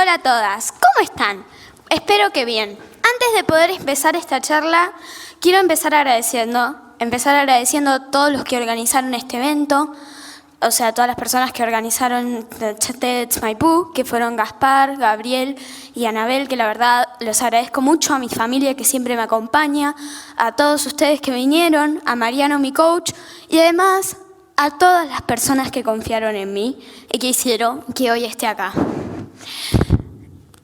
Hola a todas, ¿cómo están? Espero que bien. Antes de poder empezar esta charla, quiero empezar agradeciendo a todos los que organizaron este evento, o sea, todas las personas que organizaron TEDx Maipú, que fueron Gaspar, Gabriel y Anabel, que la verdad los agradezco mucho, a mi familia que siempre me acompaña, a todos ustedes que vinieron, a Mariano, mi coach, y además a todas las personas que confiaron en mí y que hicieron que hoy esté acá.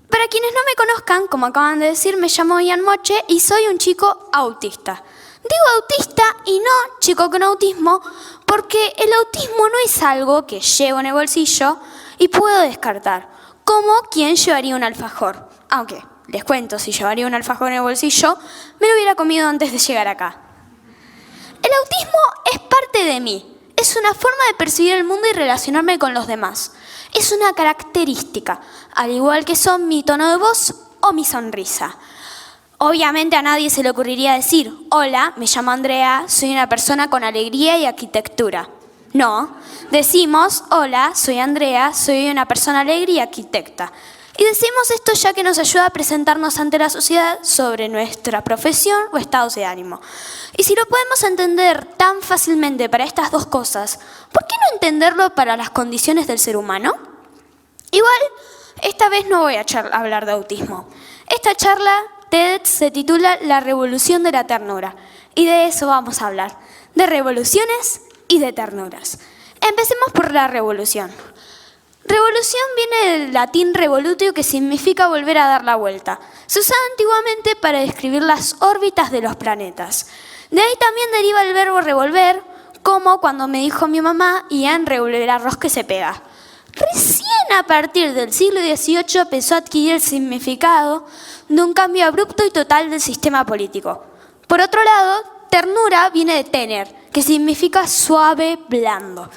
Para quienes no me conozcan, como acaban de decir, me llamo Ian Moche y soy un chico autista. Digo autista y no chico con autismo porque el autismo no es algo que llevo en el bolsillo y puedo descartar, como quien llevaría un alfajor. Aunque, les cuento, si llevaría un alfajor en el bolsillo, me lo hubiera comido antes de llegar acá. El autismo es parte de mí. Es una forma de percibir el mundo y relacionarme con los demás. Es una característica, al igual que son mi tono de voz o mi sonrisa. Obviamente a nadie se le ocurriría decir, hola, me llamo Andrea, soy una persona con alegría y arquitectura. No, decimos, hola, soy Andrea, soy una persona alegre y arquitecta. Y decimos esto ya que nos ayuda a presentarnos ante la sociedad sobre nuestra profesión o estados de ánimo. Y si lo podemos entender tan fácilmente para estas dos cosas, ¿por qué no entenderlo para las condiciones del ser humano? Igual, esta vez no voy a hablar de autismo. Esta charla TEDx se titula La revolución de la ternura. Y de eso vamos a hablar, de revoluciones y de ternuras. Empecemos por la revolución. Revolución viene del latín revolutio, que significa volver a dar la vuelta. Se usaba antiguamente para describir las órbitas de los planetas. De ahí también deriva el verbo revolver, como cuando me dijo mi mamá, Ian, revolver arroz que se pega. Recién a partir del siglo XVIII empezó a adquirir el significado de un cambio abrupto y total del sistema político. Por otro lado, ternura viene de tener, que significa suave, blando.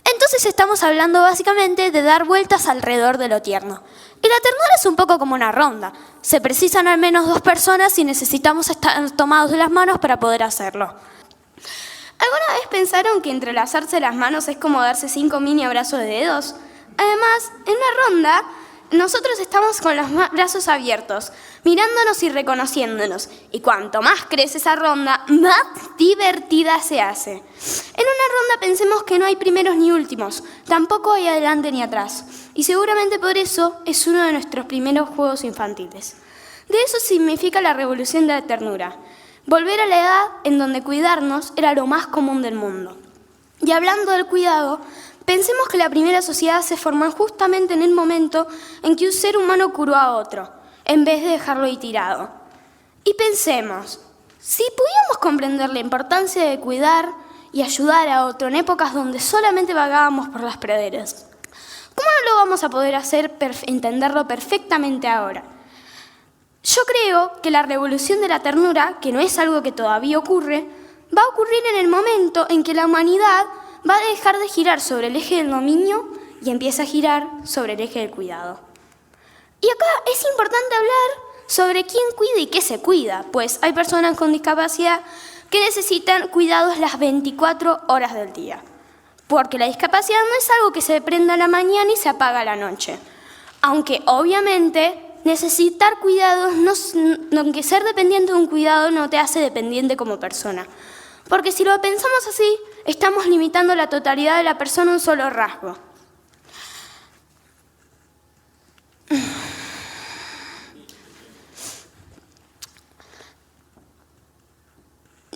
Entonces estamos hablando básicamente de dar vueltas alrededor de lo tierno. Y la ternura es un poco como una ronda. Se precisan al menos 2 personas y necesitamos estar tomados de las manos para poder hacerlo. ¿Alguna vez pensaron que entrelazarse las manos es como darse 5 mini abrazos de dedos? Además, en una ronda, nosotros estamos con los brazos abiertos, mirándonos y reconociéndonos. Y cuanto más crece esa ronda, más divertida se hace. En una ronda pensemos que no hay primeros ni últimos, tampoco hay adelante ni atrás. Y seguramente por eso es uno de nuestros primeros juegos infantiles. De eso significa la revolución de la ternura. Volver a la edad en donde cuidarnos era lo más común del mundo. Y hablando del cuidado, pensemos que la primera sociedad se formó justamente en el momento en que un ser humano curó a otro, en vez de dejarlo ahí tirado. Y pensemos, si pudiéramos comprender la importancia de cuidar y ayudar a otro en épocas donde solamente vagábamos por las praderas, ¿cómo no lo vamos a poder hacer entenderlo perfectamente ahora? Yo creo que la revolución de la ternura, que no es algo que todavía ocurre, va a ocurrir en el momento en que la humanidad va a dejar de girar sobre el eje del dominio y empieza a girar sobre el eje del cuidado. Y acá es importante hablar sobre quién cuida y qué se cuida, pues hay personas con discapacidad que necesitan cuidados las 24 horas del día, porque la discapacidad no es algo que se prenda a la mañana y se apaga a la noche, aunque obviamente necesitar cuidados, aunque ser dependiente de un cuidado no te hace dependiente como persona. Porque si lo pensamos así, estamos limitando la totalidad de la persona a un solo rasgo.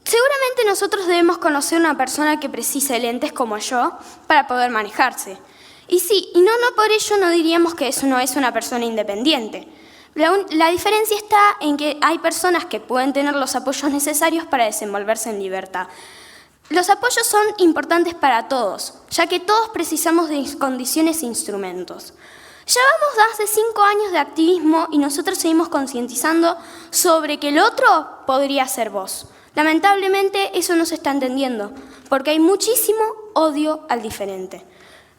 Seguramente nosotros debemos conocer a una persona que precise lentes como yo para poder manejarse. Y sí, y no por ello no diríamos que eso no es una persona independiente. La diferencia está en que hay personas que pueden tener los apoyos necesarios para desenvolverse en libertad. Los apoyos son importantes para todos, ya que todos precisamos de condiciones e instrumentos. Llevamos más de 5 años de activismo y nosotros seguimos concientizando sobre que el otro podría ser vos. Lamentablemente eso no se está entendiendo, porque hay muchísimo odio al diferente.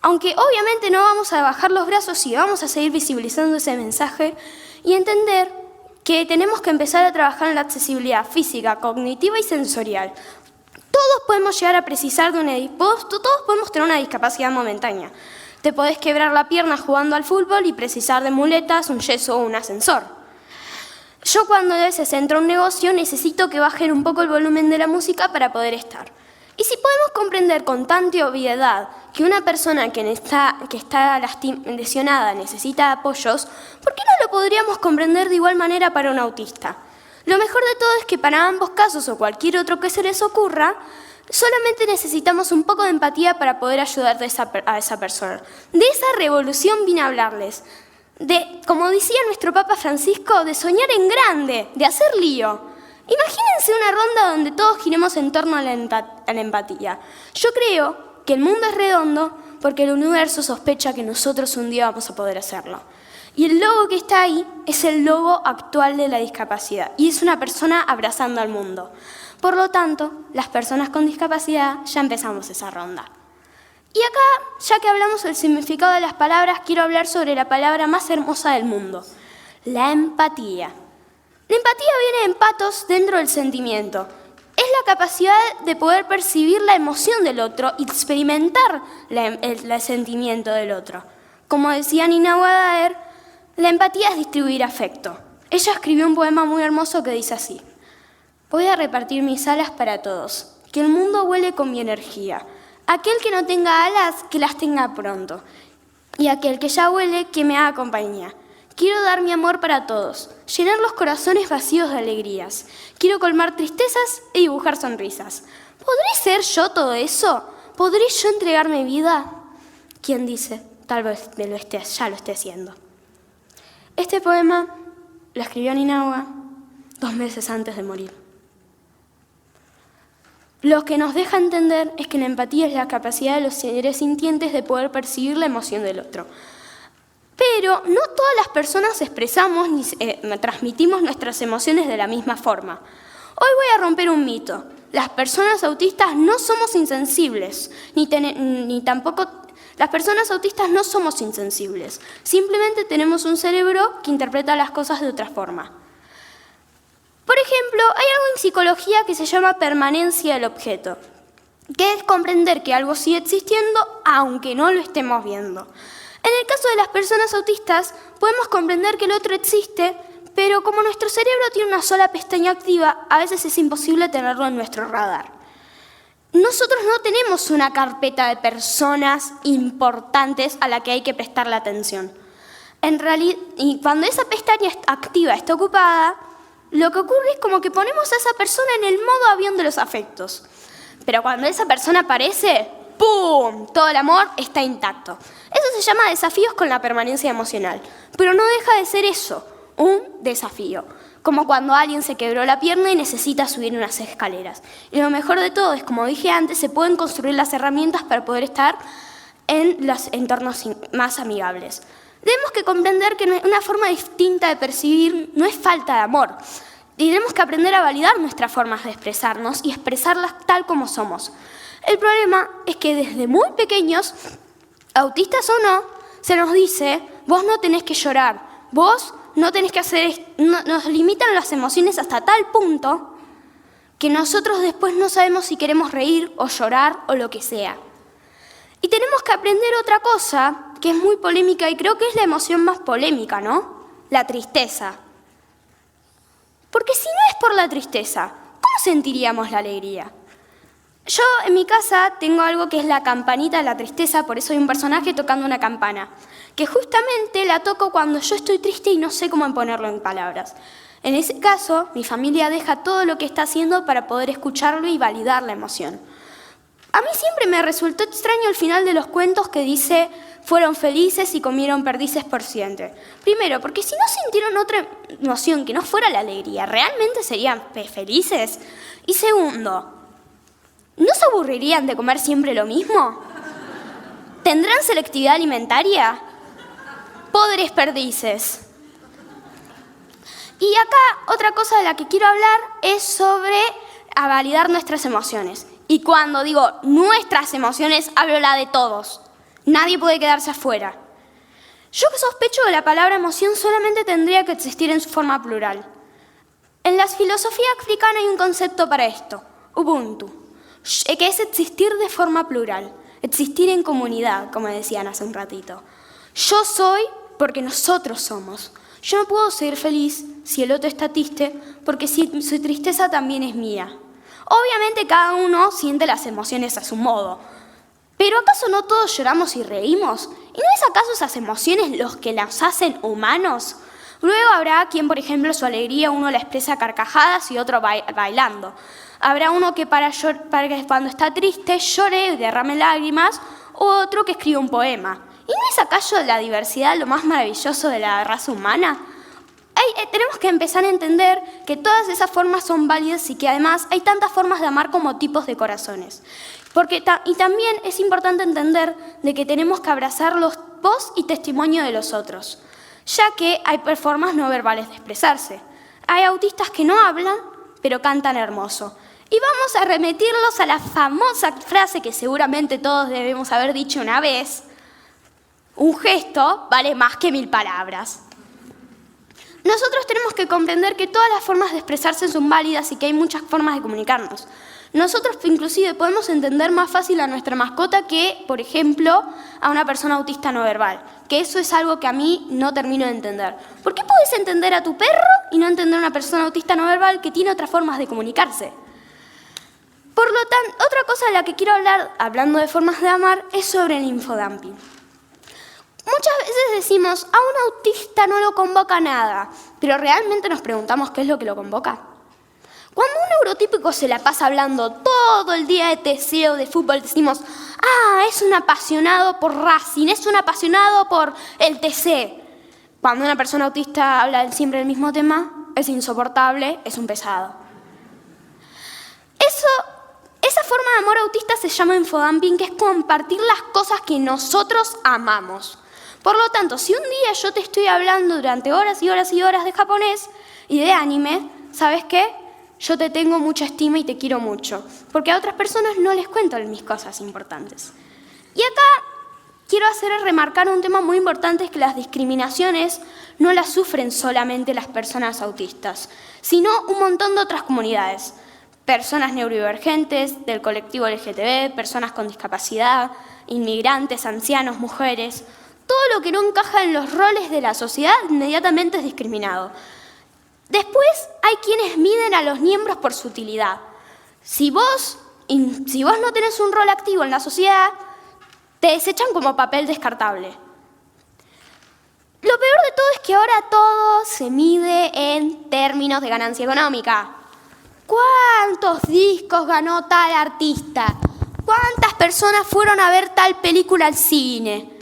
Aunque obviamente no vamos a bajar los brazos y vamos a seguir visibilizando ese mensaje y entender que tenemos que empezar a trabajar en la accesibilidad física, cognitiva y sensorial. Todos podemos llegar a precisar todos podemos tener una discapacidad momentánea. Te podés quebrar la pierna jugando al fútbol y precisar de muletas, un yeso o un ascensor. Yo cuando a veces entro a un negocio necesito que bajen un poco el volumen de la música para poder estar. Y si podemos comprender con tanta obviedad que una persona que está lesionada necesita apoyos, ¿por qué no lo podríamos comprender de igual manera para un autista? Lo mejor de todo es que para ambos casos o cualquier otro que se les ocurra, solamente necesitamos un poco de empatía para poder ayudar a esa persona. De esa revolución vine a hablarles. De, como decía nuestro Papa Francisco, de soñar en grande, de hacer lío. Imagínense una ronda donde todos giremos en torno a la empatía. Yo creo que el mundo es redondo porque el universo sospecha que nosotros un día vamos a poder hacerlo. Y el logo que está ahí es el logo actual de la discapacidad y es una persona abrazando al mundo. Por lo tanto, las personas con discapacidad ya empezamos esa ronda. Y acá, ya que hablamos del significado de las palabras, quiero hablar sobre la palabra más hermosa del mundo, la empatía. La empatía viene en patos dentro del sentimiento. Es la capacidad de poder percibir la emoción del otro y experimentar el sentimiento del otro. Como decía Nina Wadaer, la empatía es distribuir afecto. Ella escribió un poema muy hermoso que dice así: voy a repartir mis alas para todos, que el mundo vuele con mi energía. Aquel que no tenga alas, que las tenga pronto. Y aquel que ya vuele, que me haga compañía. Quiero dar mi amor para todos, llenar los corazones vacíos de alegrías. Quiero colmar tristezas y dibujar sonrisas. ¿Podré ser yo todo eso? ¿Podré yo entregarme vida? ¿Quién dice? Tal vez ya lo esté haciendo. Este poema lo escribió Ninawa 2 meses antes de morir. Lo que nos deja entender es que la empatía es la capacidad de los seres sintientes de poder percibir la emoción del otro. Pero no todas las personas expresamos ni transmitimos nuestras emociones de la misma forma. Hoy voy a romper un mito. Las personas autistas no somos insensibles, ni tampoco las personas autistas no somos insensibles. Simplemente tenemos un cerebro que interpreta las cosas de otra forma. Por ejemplo, hay algo en psicología que se llama permanencia del objeto, que es comprender que algo sigue existiendo aunque no lo estemos viendo. En el caso de las personas autistas, podemos comprender que el otro existe, pero como nuestro cerebro tiene una sola pestaña activa, a veces es imposible tenerlo en nuestro radar. Nosotros no tenemos una carpeta de personas importantes a la que hay que prestarle atención. En realidad, y cuando esa pestaña activa está ocupada, lo que ocurre es como que ponemos a esa persona en el modo avión de los afectos. Pero cuando esa persona aparece, ¡pum!, todo el amor está intacto. Eso se llama desafíos con la permanencia emocional. Pero no deja de ser eso, un desafío. Como cuando alguien se quebró la pierna y necesita subir unas escaleras. Y lo mejor de todo es, como dije antes, se pueden construir las herramientas para poder estar en los entornos más amigables. Tenemos que comprender que una forma distinta de percibir no es falta de amor. Y tenemos que aprender a validar nuestras formas de expresarnos y expresarlas tal como somos. El problema es que desde muy pequeños, autistas o no, se nos dice, vos no tenés que llorar, vos no tenés que hacer esto. Nos limitan las emociones hasta tal punto que nosotros después no sabemos si queremos reír o llorar o lo que sea. Y tenemos que aprender otra cosa que es muy polémica y creo que es la emoción más polémica, ¿no? La tristeza. Porque si no es por la tristeza, ¿cómo sentiríamos la alegría? Yo en mi casa tengo algo que es la campanita de la tristeza, por eso hay un personaje tocando una campana, que justamente la toco cuando yo estoy triste y no sé cómo ponerlo en palabras. En ese caso, mi familia deja todo lo que está haciendo para poder escucharlo y validar la emoción. A mí siempre me resultó extraño el final de los cuentos que dice fueron felices y comieron perdices por siempre. Primero, porque si no sintieron otra emoción que no fuera la alegría, ¿realmente serían felices? Y segundo, ¿no se aburrirían de comer siempre lo mismo? ¿Tendrán selectividad alimentaria? Pobres perdices. Y acá otra cosa de la que quiero hablar es sobre a validar nuestras emociones. Y cuando digo nuestras emociones, hablo la de todos. Nadie puede quedarse afuera. Yo que sospecho que la palabra emoción solamente tendría que existir en su forma plural. En la filosofía africana hay un concepto para esto, Ubuntu, que es existir de forma plural. existir en comunidad, como decían hace un ratito. Yo soy porque nosotros somos. Yo no puedo ser feliz si el otro está triste, porque su tristeza también es mía. Obviamente cada uno siente las emociones a su modo. ¿Pero acaso no todos lloramos y reímos? ¿Y no es acaso esas emociones los que las hacen humanos? Luego habrá quien, por ejemplo, su alegría uno la expresa a carcajadas y otro bailando. Habrá uno que para que cuando está triste llore y derrame lágrimas, o otro que escribe un poema. ¿Y no es acaso la diversidad lo más maravilloso de la raza humana? Tenemos que empezar a entender que todas esas formas son válidas y que además hay tantas formas de amar como tipos de corazones. Y también es importante entender de que tenemos que abrazar los voz y testimonio de los otros, ya que hay formas no verbales de expresarse. Hay autistas que no hablan, pero cantan hermoso. Y vamos a remitirlos a la famosa frase que seguramente todos debemos haber dicho una vez: un gesto vale más que 1000 palabras. Nosotros tenemos que comprender que todas las formas de expresarse son válidas y que hay muchas formas de comunicarnos. Nosotros inclusive podemos entender más fácil a nuestra mascota que, por ejemplo, a una persona autista no verbal, que eso es algo que a mí no termino de entender. ¿Por qué puedes entender a tu perro y no entender a una persona autista no verbal que tiene otras formas de comunicarse? Por lo tanto, otra cosa de la que quiero hablar, hablando de formas de amar, es sobre el infodumping. Muchas veces decimos, a un autista no lo convoca nada, pero realmente nos preguntamos qué es lo que lo convoca. Cuando un neurotípico se la pasa hablando todo el día de TC o de fútbol, decimos, es un apasionado por Racing, es un apasionado por el TC. Cuando una persona autista habla siempre del mismo tema, es insoportable, es un pesado. Esa forma de amor autista se llama infodumping, que es compartir las cosas que nosotros amamos. Por lo tanto, si un día yo te estoy hablando durante horas y horas y horas de japonés y de anime, ¿sabes qué? Yo te tengo mucha estima y te quiero mucho, porque a otras personas no les cuento mis cosas importantes. Y acá quiero remarcar un tema muy importante, es que las discriminaciones no las sufren solamente las personas autistas, sino un montón de otras comunidades. Personas neurodivergentes, del colectivo LGTB, personas con discapacidad, inmigrantes, ancianos, mujeres. Todo lo que no encaja en los roles de la sociedad inmediatamente es discriminado. Después hay quienes miden a los miembros por su utilidad. Si vos no tenés un rol activo en la sociedad, te desechan como papel descartable. Lo peor de todo es que ahora todo se mide en términos de ganancia económica. ¿Cuántos discos ganó tal artista? ¿Cuántas personas fueron a ver tal película al cine?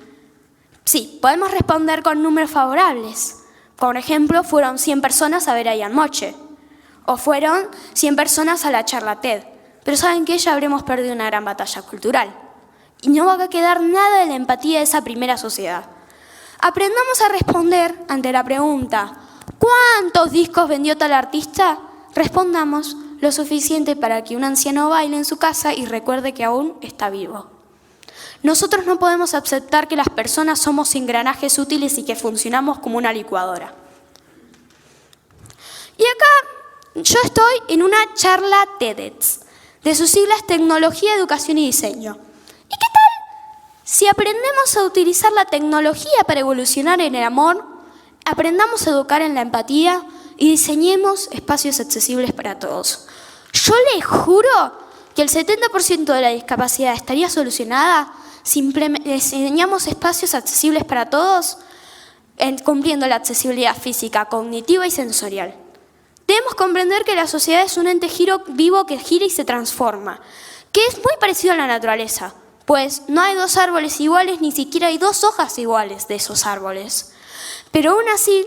Sí, podemos responder con números favorables. Por ejemplo, fueron 100 personas a ver a Ian Moche. O fueron 100 personas a la charla TED. Pero ¿saben qué? Ya habremos perdido una gran batalla cultural. Y no va a quedar nada de la empatía de esa primera sociedad. Aprendamos a responder ante la pregunta: ¿cuántos discos vendió tal artista? Respondamos lo suficiente para que un anciano baile en su casa y recuerde que aún está vivo. Nosotros no podemos aceptar que las personas somos engranajes útiles y que funcionamos como una licuadora. Y acá yo estoy en una charla TEDx, de sus siglas Tecnología, Educación y Diseño. ¿Y qué tal si aprendemos a utilizar la tecnología para evolucionar en el amor, aprendamos a educar en la empatía y diseñemos espacios accesibles para todos? Yo les juro que el 70% de la discapacidad estaría solucionada si diseñamos espacios accesibles para todos, cumpliendo la accesibilidad física, cognitiva y sensorial. Debemos comprender que la sociedad es un ente vivo que gira y se transforma, que es muy parecido a la naturaleza, pues no hay 2 árboles iguales, ni siquiera hay 2 hojas iguales de esos árboles. Pero aún así,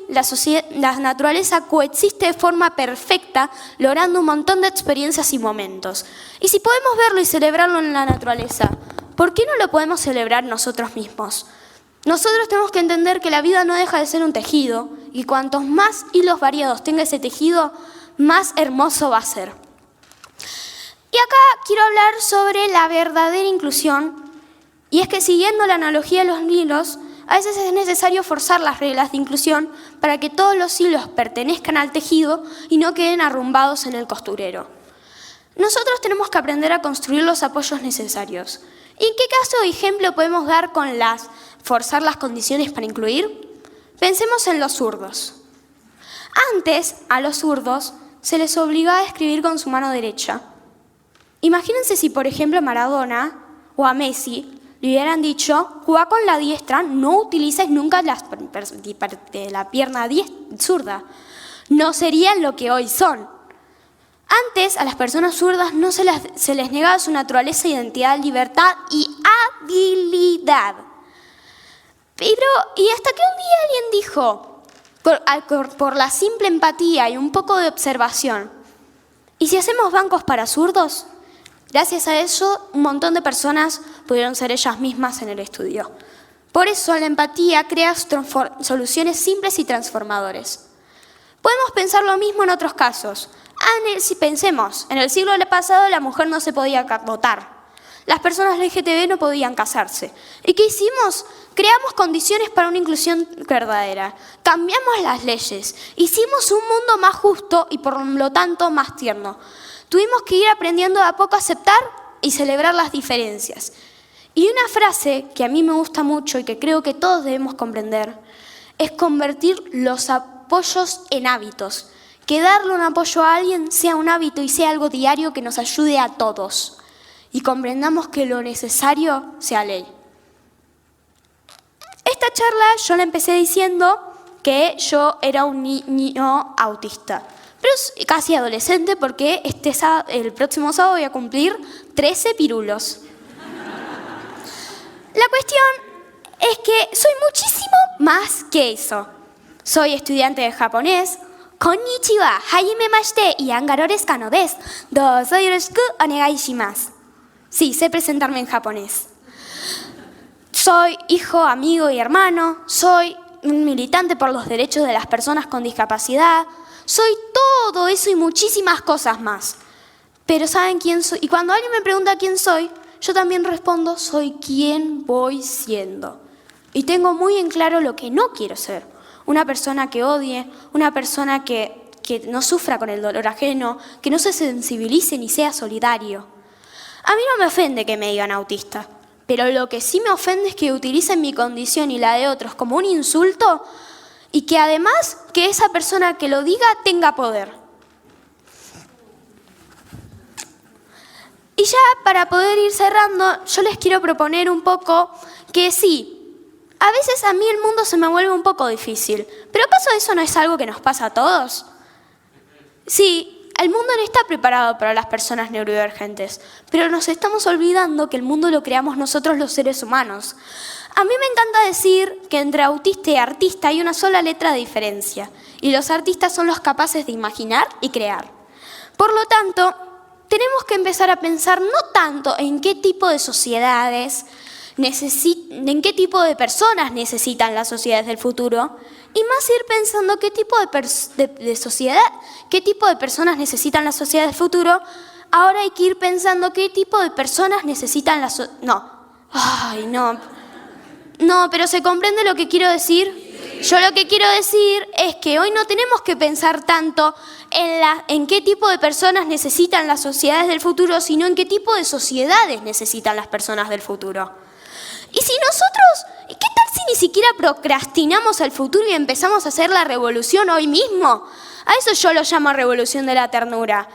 la naturaleza coexiste de forma perfecta, logrando un montón de experiencias y momentos. Y si podemos verlo y celebrarlo en la naturaleza, ¿por qué no lo podemos celebrar nosotros mismos? Nosotros tenemos que entender que la vida no deja de ser un tejido, y cuantos más hilos variados tenga ese tejido, más hermoso va a ser. Y acá quiero hablar sobre la verdadera inclusión, y es que siguiendo la analogía de los hilos, a veces es necesario forzar las reglas de inclusión para que todos los hilos pertenezcan al tejido y no queden arrumbados en el costurero. Nosotros tenemos que aprender a construir los apoyos necesarios. ¿Y en qué caso o ejemplo podemos dar con forzar las condiciones para incluir? Pensemos en los zurdos. Antes, a los zurdos se les obligaba a escribir con su mano derecha. Imagínense si, por ejemplo, a Maradona o a Messi le hubieran dicho, juega con la diestra, no utilices nunca la pierna zurda. No serían lo que hoy son. Antes, a las personas zurdas no se les negaba su naturaleza, identidad, libertad y habilidad. Y hasta que un día alguien dijo, por la simple empatía y un poco de observación, ¿y si hacemos bancos para zurdos? Gracias a eso, un montón de personas pudieron ser ellas mismas en el estudio. Por eso, la empatía crea soluciones simples y transformadoras. Podemos pensar lo mismo en otros casos. Si pensemos, en el siglo pasado la mujer no se podía votar. Las personas LGTB no podían casarse. ¿Y qué hicimos? Creamos condiciones para una inclusión verdadera. Cambiamos las leyes. Hicimos un mundo más justo y por lo tanto más tierno. Tuvimos que ir aprendiendo de a poco a aceptar y celebrar las diferencias. Y una frase que a mí me gusta mucho y que creo que todos debemos comprender es convertir los apoyos en hábitos. Que darle un apoyo a alguien sea un hábito y sea algo diario que nos ayude a todos. Y comprendamos que lo necesario sea ley. Esta charla yo la empecé diciendo que yo era un niño autista. Pero es casi adolescente porque el próximo sábado voy a cumplir 13 pirulos. La cuestión es que soy muchísimo más que eso. Soy estudiante de japonés. Konnichiwa, hajimemashite, iangaro desu ka no desu. Dozo yoroshiku onegai shimasu. Sí, sé presentarme en japonés. Soy hijo, amigo y hermano. Soy un militante por los derechos de las personas con discapacidad. Soy todo eso y muchísimas cosas más. Pero ¿saben quién soy? Y cuando alguien me pregunta quién soy, yo también respondo, soy quien voy siendo. Y tengo muy en claro lo que no quiero ser. Una persona que odie, una persona que no sufra con el dolor ajeno, que no se sensibilice ni sea solidario. A mí no me ofende que me digan autista, pero lo que sí me ofende es que utilicen mi condición y la de otros como un insulto y que además que esa persona que lo diga tenga poder. Y ya para poder ir cerrando, yo les quiero proponer un poco que sí, a veces a mí el mundo se me vuelve un poco difícil, pero ¿acaso eso no es algo que nos pasa a todos? Sí, el mundo no está preparado para las personas neurodivergentes, pero nos estamos olvidando que el mundo lo creamos nosotros los seres humanos. A mí me encanta decir que entre autista y artista hay una sola letra de diferencia, y los artistas son los capaces de imaginar y crear. Por lo tanto, tenemos que empezar a pensar no tanto en qué tipo de sociedades, en qué tipo de personas necesitan las sociedades del futuro, y más ir pensando qué tipo de sociedad, qué tipo de personas necesitan las sociedades del futuro. Ahora hay que ir pensando qué tipo de personas necesitan las No, pero ¿se comprende lo que quiero decir? Yo lo que quiero decir es que hoy no tenemos que pensar tanto en qué tipo de personas necesitan las sociedades del futuro, sino en qué tipo de sociedades necesitan las personas del futuro. Y si nosotros, ¿qué tal si ni siquiera procrastinamos al futuro y empezamos a hacer la revolución hoy mismo? A eso yo lo llamo revolución de la ternura.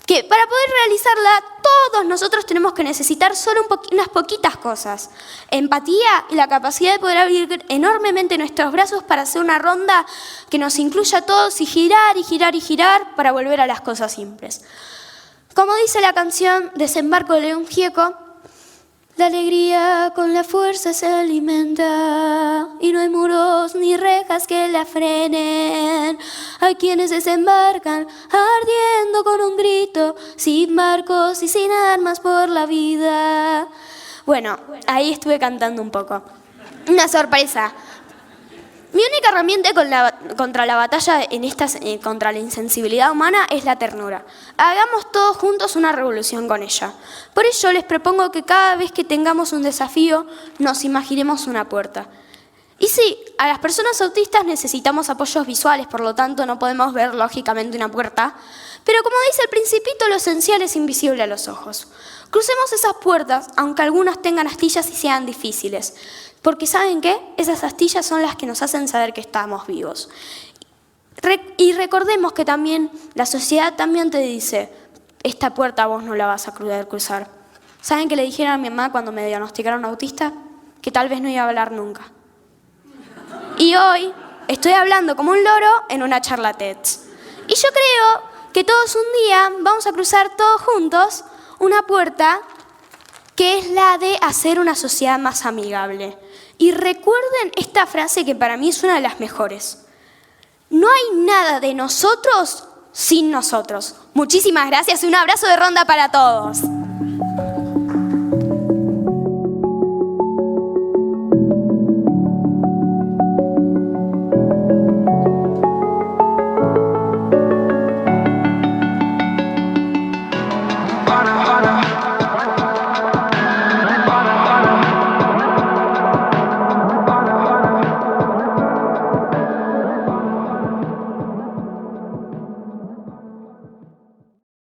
Que para poder realizarla, todos nosotros tenemos que necesitar solo unas poquitas cosas. Empatía y la capacidad de poder abrir enormemente nuestros brazos para hacer una ronda que nos incluya a todos y girar y girar y girar para volver a las cosas simples. Como dice la canción Desembarco de León Gieco, la alegría con la fuerza se alimenta y no hay muros ni rejas que la frenen. Hay quienes desembarcan ardiendo con un grito, sin barcos y sin armas por la vida. Bueno, ahí estuve cantando un poco. Una sorpresa. Mi única herramienta contra la batalla contra la insensibilidad humana es la ternura. Hagamos todos juntos una revolución con ella. Por ello les propongo que cada vez que tengamos un desafío nos imaginemos una puerta. Y sí, a las personas autistas necesitamos apoyos visuales, por lo tanto no podemos ver lógicamente una puerta, Pero como dice el Principito, lo esencial es invisible a los ojos. Crucemos esas puertas, aunque algunas tengan astillas y sean difíciles. Porque ¿saben qué? Esas astillas son las que nos hacen saber que estamos vivos. Y recordemos que también la sociedad también te dice, esta puerta vos no la vas a poder cruzar. ¿Saben qué le dijeron a mi mamá cuando me diagnosticaron autista? Que tal vez no iba a hablar nunca. Y hoy estoy hablando como un loro en una charla TED. Y yo creo que todos un día vamos a cruzar todos juntos una puerta que es la de hacer una sociedad más amigable. Y recuerden esta frase que para mí es una de las mejores. No hay nada de nosotros sin nosotros. Muchísimas gracias y un abrazo de ronda para todos.